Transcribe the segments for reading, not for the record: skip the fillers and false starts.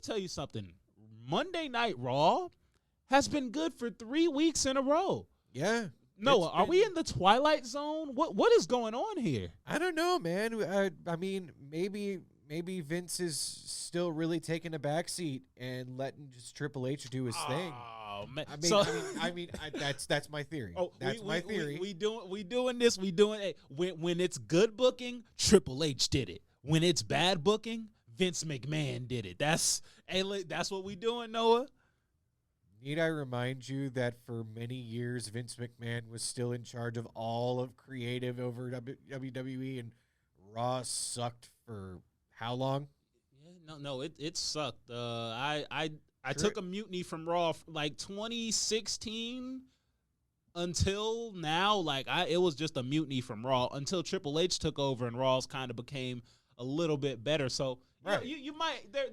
tell you something. Monday Night Raw has been good for 3 weeks in a row. Yeah. Noah, are we in the Twilight Zone? What is going on here? I don't know, man. I mean, maybe Vince is still really taking a backseat and letting just Triple H do his thing. Oh man! That's my theory. That's my theory. We doing this. When it's good booking, Triple H did it. When it's bad booking, Vince McMahon did it. That's what we doing, Noah. Need I remind you that for many years Vince McMahon was still in charge of all of creative over WWE, and Raw sucked for how long? Yeah, no, it sucked. I took a mutiny from Raw like 2016 until now. Like it was just a mutiny from Raw until Triple H took over and Raw's kind of became a little bit better. So right. you might there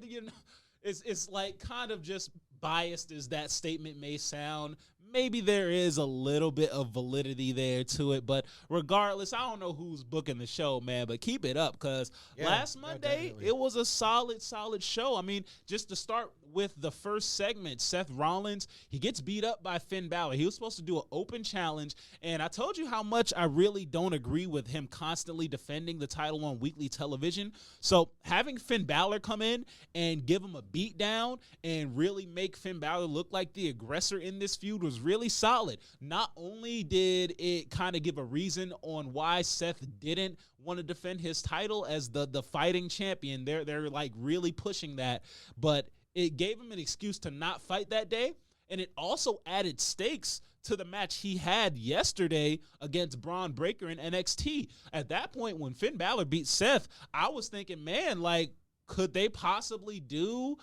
it's like kind of just biased as that statement may sound. Maybe there is a little bit of validity there to it, but regardless, I don't know who's booking the show, man, but keep it up because last Monday, it was a solid show. I mean, just to start with the first segment, Seth Rollins, he gets beat up by Finn Balor. He was supposed to do an open challenge, and I told you how much I really don't agree with him constantly defending the title on weekly television. So having Finn Balor come in and give him a beat down and really make Finn Balor look like the aggressor in this feud was really solid. Not only did it kind of give a reason on why Seth didn't want to defend his title as the fighting champion, they're like really pushing that, but it gave him an excuse to not fight that day, and it also added stakes to the match he had yesterday against Braun Breaker in NXT. At that point, when Finn Balor beat Seth, I was thinking, man, like, could they possibly do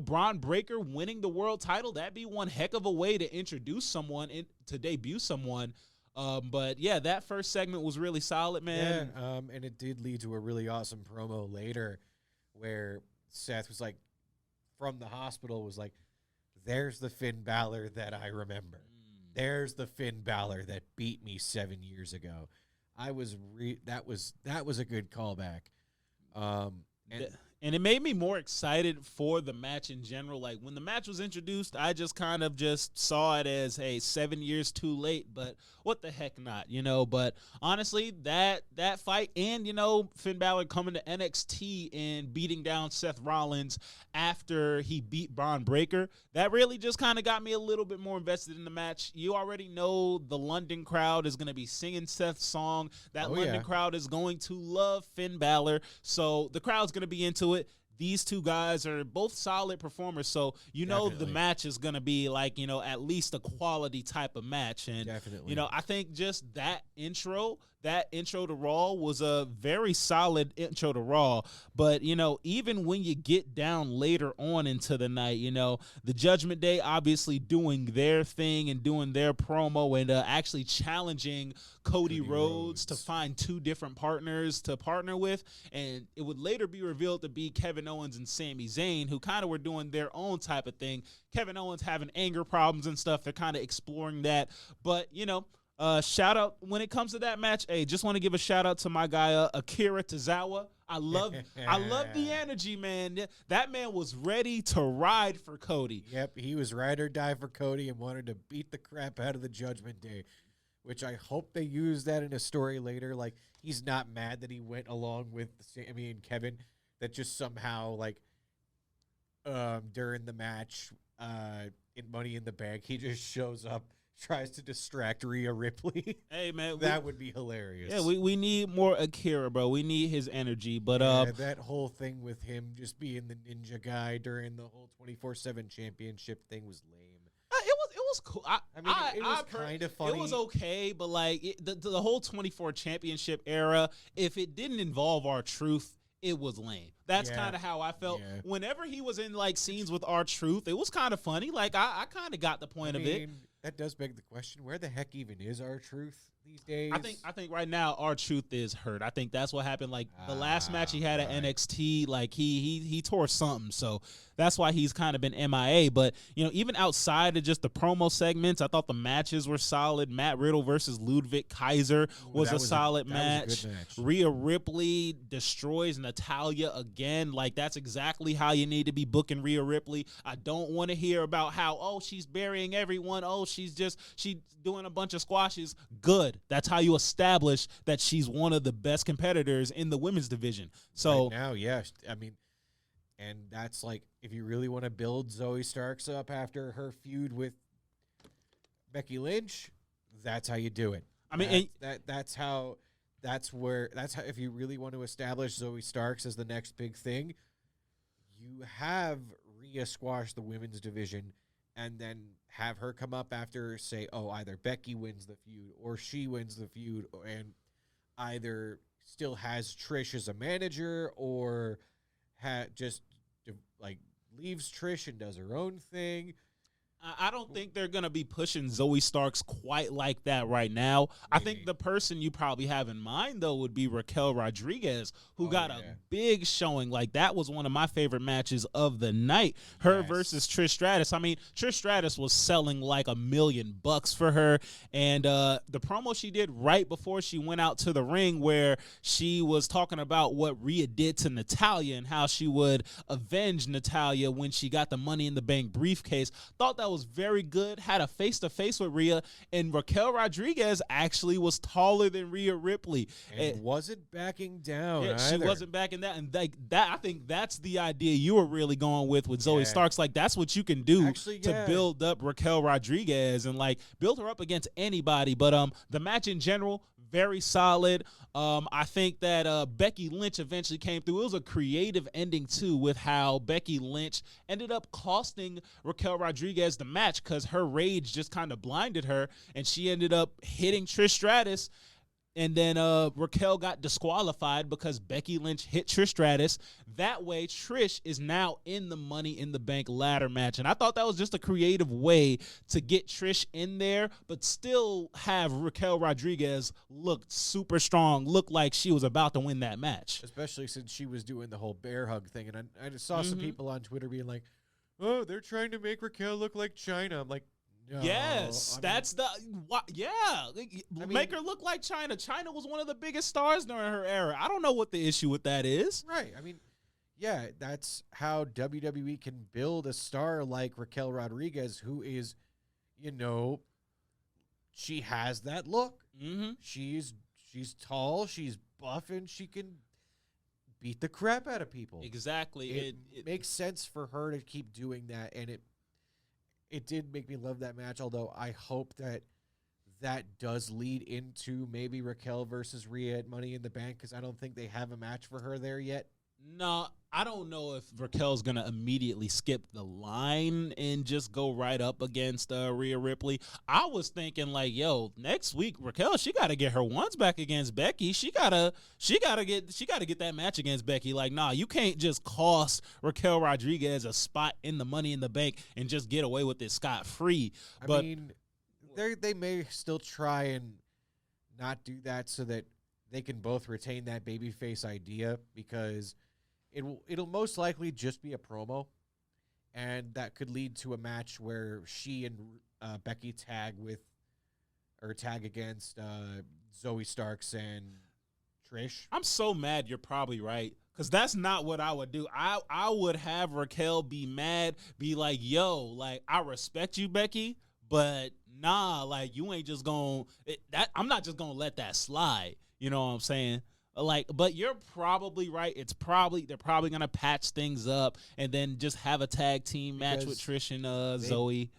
Braun Breaker winning the world title? That'd be one heck of a way to introduce someone, to debut someone. But yeah, that first segment was really solid, man. Yeah, and it did lead to a really awesome promo later where Seth was like, from the hospital, was like, there's the Finn Balor that I remember. There's the Finn Balor that beat me 7 years ago. That was a good callback. And it made me more excited for the match in general. Like, when the match was introduced, I just kind of just saw it as, hey, 7 years too late, but what the heck not, But honestly, that fight and, Finn Balor coming to NXT and beating down Seth Rollins after he beat Braun Breaker, that really just kind of got me a little bit more invested in the match. You already know the London crowd is going to be singing Seth's song. That London crowd is going to love Finn Balor, so the crowd's going to be into it. These two guys are both solid performers, so the match is going to be like, at least a quality type of match. And, I think just that intro to Raw was a very solid intro to Raw. But, even when you get down later on into the night, the Judgment Day obviously doing their thing and doing their promo and actually challenging Cody Rhodes to find two different partners to partner with. And it would later be revealed to be Kevin Owens and Sami Zayn, who kind of were doing their own type of thing. Kevin Owens having anger problems and stuff. They're kind of exploring that. But, shout out when it comes to that match. Hey, just want to give a shout out to my guy, Akira Tozawa. I love the energy, man. That man was ready to ride for Cody. Yep, he was ride or die for Cody and wanted to beat the crap out of the Judgment Day, which I hope they use that in a story later. Like, he's not mad that he went along with Sami and Kevin, that just somehow, like, during the match in Money in the Bank, he just shows up, tries to distract Rhea Ripley. Hey, man. That would be hilarious. Yeah, we need more Akira, bro. We need his energy. But that whole thing with him just being the ninja guy during the whole 24/7 championship thing was lame. It was cool. It was kind of funny. It was okay, but like the whole 24 championship era, if it didn't involve R-Truth, it was lame. That's kind of how I felt. Yeah. Whenever he was in like scenes with R-Truth, it was kind of funny. Like I kind of got the point of it. That does beg the question: where the heck even is R-Truth? these days? I think right now R-Truth is hurt. I think that's what happened. Like the last match he had at NXT, like he tore something. So that's why he's kind of been MIA. But even outside of just the promo segments, I thought the matches were solid. Matt Riddle versus Ludwig Kaiser was a solid match. Good match. Rhea Ripley destroys Natalya again. Like that's exactly how you need to be booking Rhea Ripley. I don't want to hear about how she's burying everyone. She's doing a bunch of squashes. Good. That's how you establish that she's one of the best competitors in the women's division. So right now, yeah, I mean, and that's like if you really want to build Zoe Starks up after her feud with Becky Lynch, that's how you do it. I mean, that's how if you really want to establish Zoe Starks as the next big thing, you have Rhea squash the women's division and then have her come up after, say, either Becky wins the feud or she wins the feud, and either still has Trish as a manager or just like leaves Trish and does her own thing. I don't think they're going to be pushing Zoe Starks quite like that right now. Maybe. I think the person you probably have in mind, though, would be Raquel Rodriguez, who got a big showing. Like, that was one of my favorite matches of the night. Her versus Trish Stratus. I mean, Trish Stratus was selling like $1 million for her. And the promo she did right before she went out to the ring where she was talking about what Rhea did to Natalya and how she would avenge Natalya when she got the Money in the Bank briefcase. Thought that was very good. Had a face-to-face with Rhea, and Raquel Rodriguez actually was taller than Rhea Ripley and wasn't backing down. Yeah, she wasn't backing down, and like that, I think that's the idea you were really going with Zoe Starks. Like that's what you can do to build up Raquel Rodriguez and like build her up against anybody. But the match in general, very solid. I think that Becky Lynch eventually came through. It was a creative ending, too, with how Becky Lynch ended up costing Raquel Rodriguez the match because her rage just kind of blinded her, and she ended up hitting Trish Stratus. And then Raquel got disqualified because Becky Lynch hit Trish Stratus. That way, Trish is now in the Money in the Bank ladder match. And I thought that was just a creative way to get Trish in there, but still have Raquel Rodriguez look super strong, look like she was about to win that match. Especially since she was doing the whole bear hug thing. And I just saw some people on Twitter being like, oh, they're trying to make Raquel look like China. I'm like, no, yes, make her look like China. China was one of the biggest stars during her era. I don't know what the issue with that is. Right. I mean, yeah, that's how WWE can build a star like Raquel Rodriguez, who is, she has that look. Mm-hmm. She's tall, she's buff, and she can beat the crap out of people. Exactly. It makes sense for her to keep doing that, and it did make me love that match, although I hope that does lead into maybe Raquel versus Rhea at Money in the Bank, because I don't think they have a match for her there yet. No, I don't know if Raquel's going to immediately skip the line and just go right up against Rhea Ripley. I was thinking like, next week Raquel, she got to get her ones back against Becky. She got to get that match against Becky. Like, nah, you can't just cost Raquel Rodriguez a spot in the Money in the Bank and just get away with it scot-free. I mean, they may still try and not do that so that they can both retain that babyface idea, because it'll most likely just be a promo, and that could lead to a match where she and Becky tag against Zoe Starks and Trish. I'm so mad you're probably right, because that's not what I would do. I would have Raquel be mad, be like, like, I respect you, Becky, but nah, like, you ain't just I'm not just gonna let that slide. You know what I'm saying? Like, but you're probably right. They're probably gonna patch things up and then just have a tag team match with Trish and Zoe.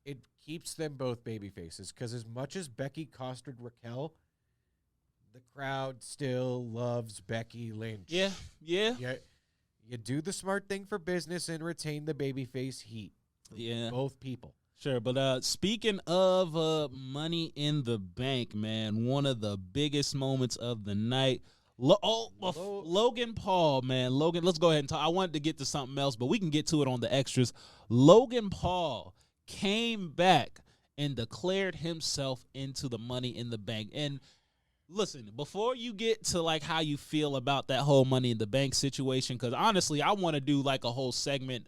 It keeps them both baby faces, because as much as Becky costed Raquel, the crowd still loves Becky Lynch. Yeah. You do the smart thing for business and retain the babyface heat. Yeah, both people. Sure, but speaking of Money in the Bank, man, one of the biggest moments of the night. Logan Paul, man. Logan, let's go ahead and talk. I wanted to get to something else, but we can get to it on the extras. Logan Paul came back and declared himself into the Money in the Bank. And listen, before you get to like how you feel about that whole Money in the Bank situation, because honestly, I want to do like a whole segment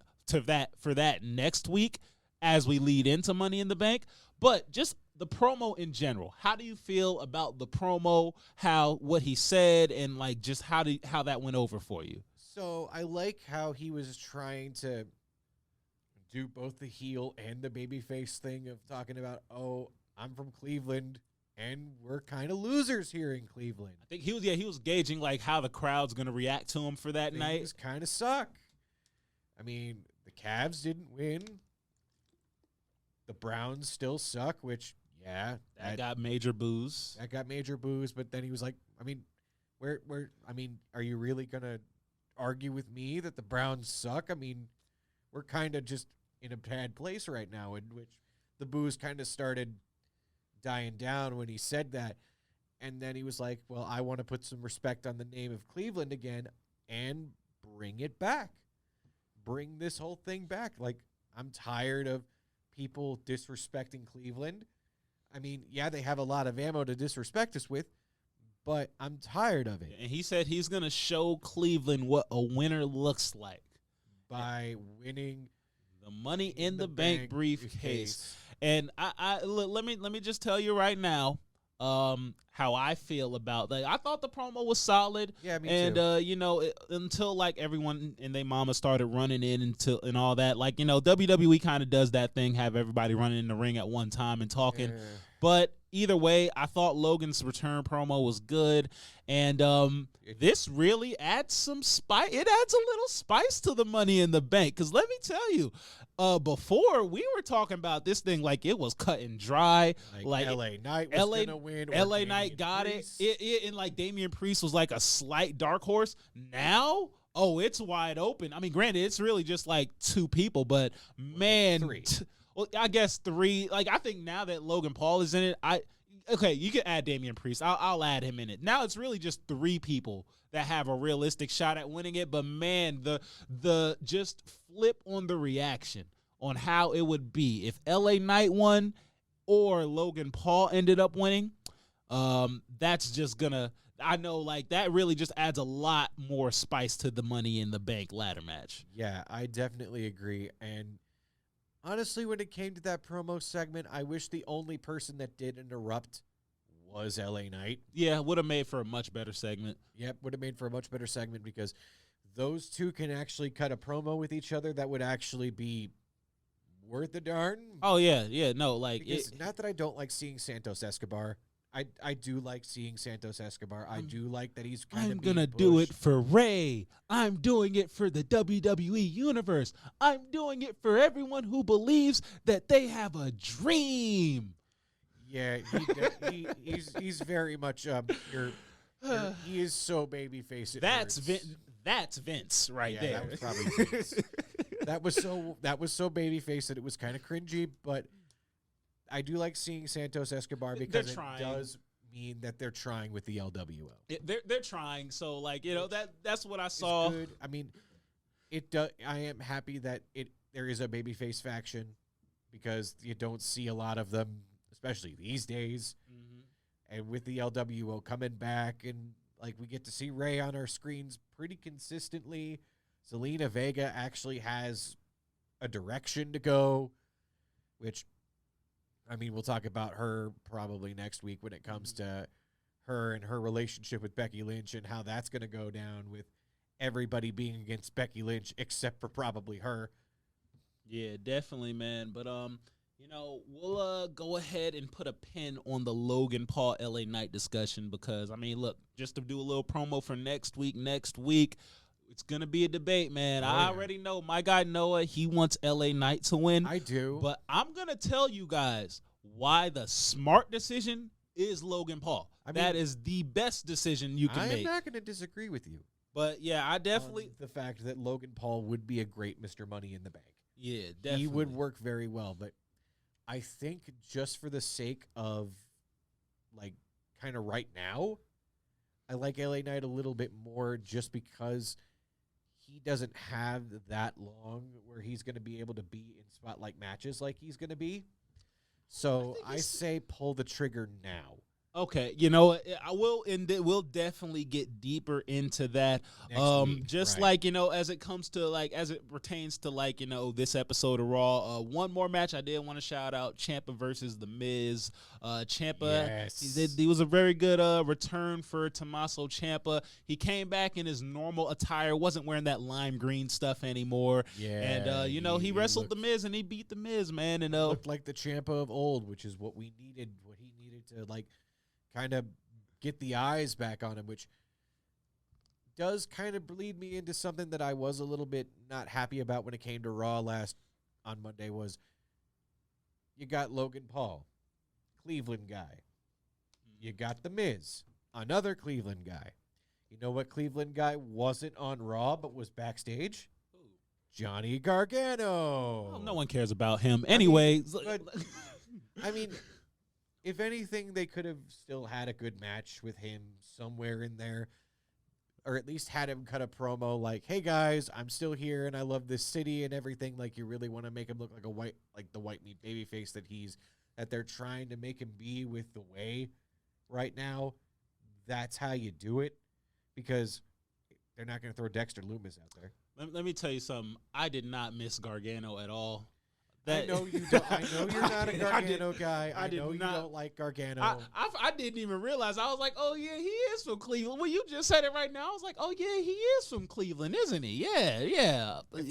for that next week as we lead into Money in the Bank. But just the promo in general, how do you feel about the promo? What he said, and like just how that went over for you? So I like how he was trying to do both the heel and the babyface thing of talking about, oh, I'm from Cleveland and we're kind of losers here in Cleveland. I think he was gauging like how the crowd's gonna react to him for that night. Things kind of suck. I mean, the Cavs didn't win. The Browns still suck, which that got major boos. That got major boos, but then he was like, I mean, are you really gonna argue with me that the Browns suck? I mean, we're kind of just in a bad place right now, in which the boos kind of started dying down when he said that. And then he was like, well, I want to put some respect on the name of Cleveland again and bring it back. Bring this whole thing back. Like, I'm tired of people disrespecting Cleveland. I mean, yeah, they have a lot of ammo to disrespect us with, but I'm tired of it. And he said he's going to show Cleveland what a winner looks like by winning the Money in the Bank briefcase. And let me just tell you right now how I feel about that. I thought the promo was solid. Yeah, me too. Until like everyone and their mama started running in and all that. Like, WWE kind of does that thing, have everybody running in the ring at one time and talking. Yeah. But either way, I thought Logan's return promo was good. And this really adds some spice. It adds a little spice to the Money in the Bank. Because let me tell you, before we were talking about this thing like it was cut and dry. Like LA Knight was going to win. LA Knight got it. And like Damian Priest was like a slight dark horse. Now, it's wide open. I mean, granted, it's really just like two people. But, man. Three. Well, I guess three. Like, I think now that Logan Paul is in it, okay, you can add Damian Priest. I'll add him in it. Now it's really just three people that have a realistic shot at winning it. But man, the just flip on the reaction on how it would be if LA Knight won or Logan Paul ended up winning. That's just gonna. I know, like, that really just adds a lot more spice to the Money in the Bank ladder match. Yeah, I definitely agree. And honestly, when it came to that promo segment, I wish the only person that did interrupt was LA Knight. Yeah, would have made for a much better segment. Yep, would have made for a much better segment because those two can actually cut a promo with each other that would actually be worth a darn. Oh, yeah, no, like... not that I don't like seeing Santos Escobar. I do like seeing Santos Escobar. I do like that he's kind of being pushed. I'm going to do it for Ray. I'm doing it for the WWE Universe. I'm doing it for everyone who believes that they have a dream. Yeah, he's very much he is so babyface. That's Vince right there. That was probably Vince. that was so babyface that it was kind of cringy, but I do like seeing Santos Escobar because it does mean that they're trying with the LWO. They're trying, so like that's what I saw. Good. I mean, I am happy that there is a babyface faction because you don't see a lot of them, especially these days. Mm-hmm. And with the LWO coming back, and like we get to see Ray on our screens pretty consistently. Zelina Vega actually has a direction to go, which. I mean, we'll talk about her probably next week when it comes to her and her relationship with Becky Lynch and how that's going to go down with everybody being against Becky Lynch except for probably her. Yeah, definitely, man. But, we'll go ahead and put a pin on the Logan Paul LA Knight discussion because, I mean, look, just to do a little promo for next week, it's going to be a debate, man. Oh, I already know. My guy Noah, he wants LA Knight to win. I do. But I'm going to tell you guys why the smart decision is Logan Paul. That is the best decision you can make. I'm not going to disagree with you. But, yeah, I definitely... the fact that Logan Paul would be a great Mr. Money in the Bank. Yeah, definitely. He would work very well. But I think just for the sake of, like, kind of right now, I like LA Knight a little bit more just because... he doesn't have that long where he's going to be able to be in spotlight matches like he's going to be. So think I it's- say pull the trigger now. Okay, you know what? I will, and we'll definitely get deeper into that. Next week, Just right. like as it comes to as it pertains to this episode of Raw. One more match I did want to shout out: Ciampa versus The Miz. Ciampa, Yes. he was a very good return for Tommaso Ciampa. He came back in his normal attire, wasn't wearing that lime green stuff anymore. Yeah, And he wrestled The Miz and he beat The Miz, man. And looked like the Ciampa of old, which is what we needed. What he needed to kind of get the eyes back on him, which does kind of lead me into something that I was a little bit not happy about when it came to Raw on Monday was you got Logan Paul, Cleveland guy. You got The Miz, another Cleveland guy. You know what Cleveland guy wasn't on Raw but was backstage? Johnny Gargano. Well, no one cares about him. Anyway, I mean, if anything, they could have still had a good match with him somewhere in there, or at least had him cut a promo like, "Hey guys, I'm still here and I love this city and everything." Like, you really want to make him look like the white meat babyface that they're trying to make him be with the way right now. That's how you do it, because they're not going to throw Dexter Lumis out there. Let me tell you something. I did not miss Gargano at all. I know you don't. I know you're not a Gargano guy. I know you don't like Gargano. I didn't even realize. I was like, oh yeah, he is from Cleveland. Well, you just said it right now. I was like, oh yeah, he is from Cleveland, isn't he? Yeah, yeah. If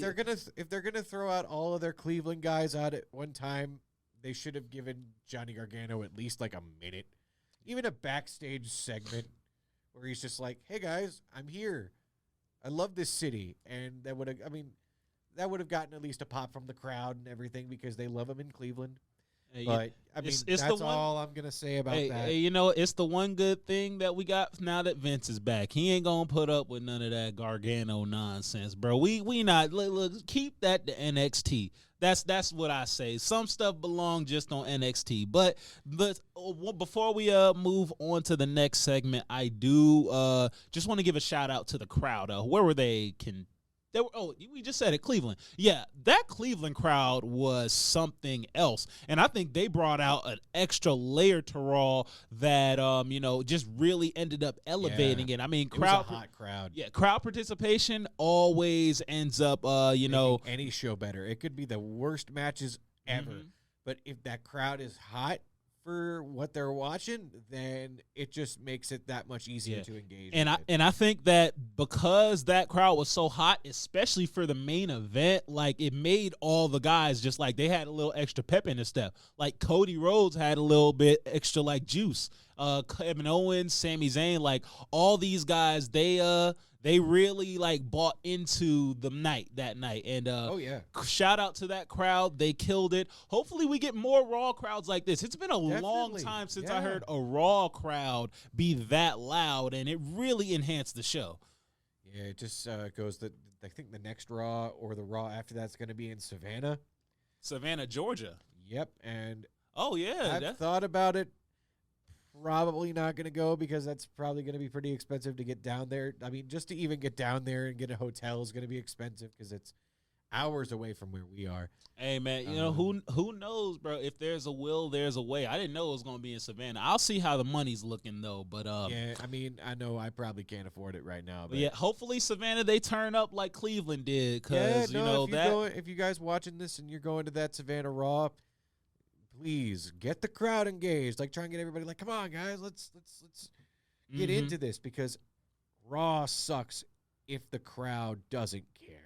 they're gonna throw out all of their Cleveland guys out at one time, they should have given Johnny Gargano at least a minute, even a backstage segment where he's just like, "Hey guys, I'm here. I love this city," and that would have gotten at least a pop from the crowd and everything because they love him in Cleveland. But it's that's all I'm gonna say about that. Hey, it's the one good thing that we got now that Vince is back. He ain't gonna put up with none of that Gargano nonsense, bro. We not look keep that to NXT. That's what I say. Some stuff belong just on NXT. But before we move on to the next segment, I do just want to give a shout out to the crowd. Where were they? We just said it, Cleveland. Yeah, that Cleveland crowd was something else. And I think they brought out an extra layer to Raw that, just really ended up elevating it. I mean, it was a hot crowd. Yeah, crowd participation always ends up, making any show better. It could be the worst matches ever. But if that crowd is hot for what they're watching, then it just makes it that much easier to engage. And I think that because that crowd was so hot, especially for the main event, it made all the guys just they had a little extra pep in their step. Like Cody Rhodes had a little bit extra juice. Kevin Owens, Sami Zayn, all these guys, they really bought into the night that night. And shout out to that crowd. They killed it. Hopefully we get more Raw crowds like this. It's been a long time since I heard a Raw crowd be that loud, and it really enhanced the show. Yeah, it just goes that I think the next Raw or the Raw after that's going to be in Savannah, Georgia. Yep, and I've thought about it. Probably not going to go because that's probably going to be pretty expensive to get down there. I mean, just to even get down there and get a hotel is going to be expensive because it's hours away from where we are. Hey, man, who knows, bro? If there's a will, there's a way. I didn't know it was going to be in Savannah. I'll see how the money's looking, though. But yeah, I mean, I know I probably can't afford it right now. But yeah, hopefully Savannah, they turn up like Cleveland did. Because, if you guys watching this and you're going to that Savannah Raw, please get the crowd engaged. Try and get everybody come on, guys, let's get into this because Raw sucks if the crowd doesn't care.